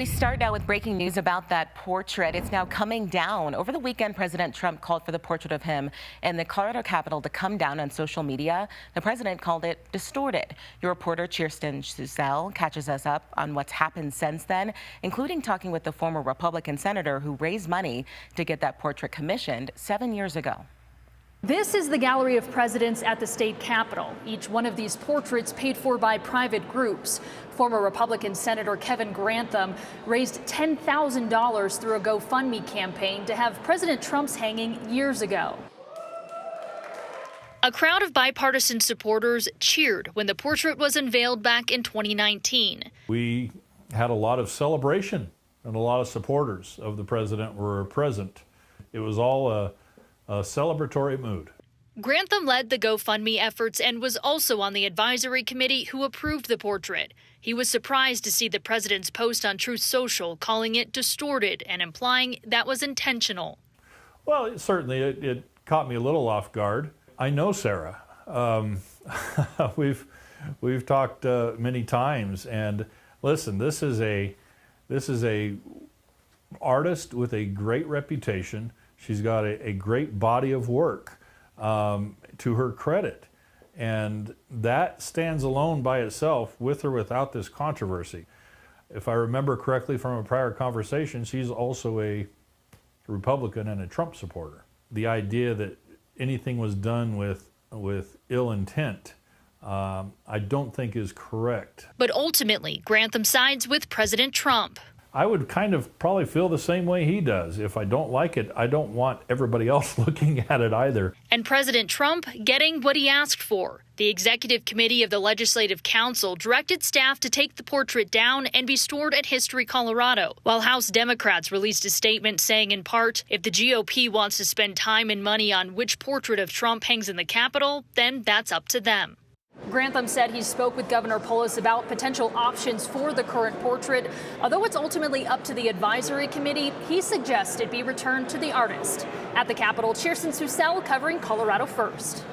We start now with breaking news about that portrait. It's now coming down. Over the weekend, President Trump called for the portrait of him in the Colorado Capitol to come down on social media. The president called it distorted. Your reporter, Kirsten Susel, catches us up on what's happened since then, including talking with the former Republican senator who raised money to get that portrait commissioned 7 years ago. This is the gallery of presidents at the state capitol. Each one of these portraits paid for by private groups. Former Republican Senator Kevin Grantham raised $10,000 through a GoFundMe campaign to have President Trump's hanging years ago. A crowd of bipartisan supporters cheered when the portrait was unveiled back in 2019. We had a lot of celebration and a lot of supporters of the president were present. It was all a celebratory mood. Grantham led the GoFundMe efforts and was also on the advisory committee who approved the portrait. He was surprised to see the president's post on Truth Social calling it distorted and implying that was intentional. Well, it caught me a little off guard. I know Sarah. We've talked many times, and listen, this is a artist with a great reputation. She's got a great body of work to her credit, and that stands alone by itself with or without this controversy. If I remember correctly from a prior conversation, she's also a Republican and a Trump supporter. The idea that anything was done with ill intent, I don't think is correct. But ultimately, Grantham sides with President Trump. I would kind of probably feel the same way he does. If I don't like it, I don't want everybody else looking at it either. And President Trump getting what he asked for. The executive committee of the Legislative Council directed staff to take the portrait down and be stored at History Colorado, while House Democrats released a statement saying, in part, if the GOP wants to spend time and money on which portrait of Trump hangs in the Capitol, then that's up to them. Grantham said he spoke with Governor Polis about potential options for the current portrait. Although it's ultimately up to the advisory committee, he suggests it be returned to the artist. At the Capitol, Kirsten Susel covering Colorado First.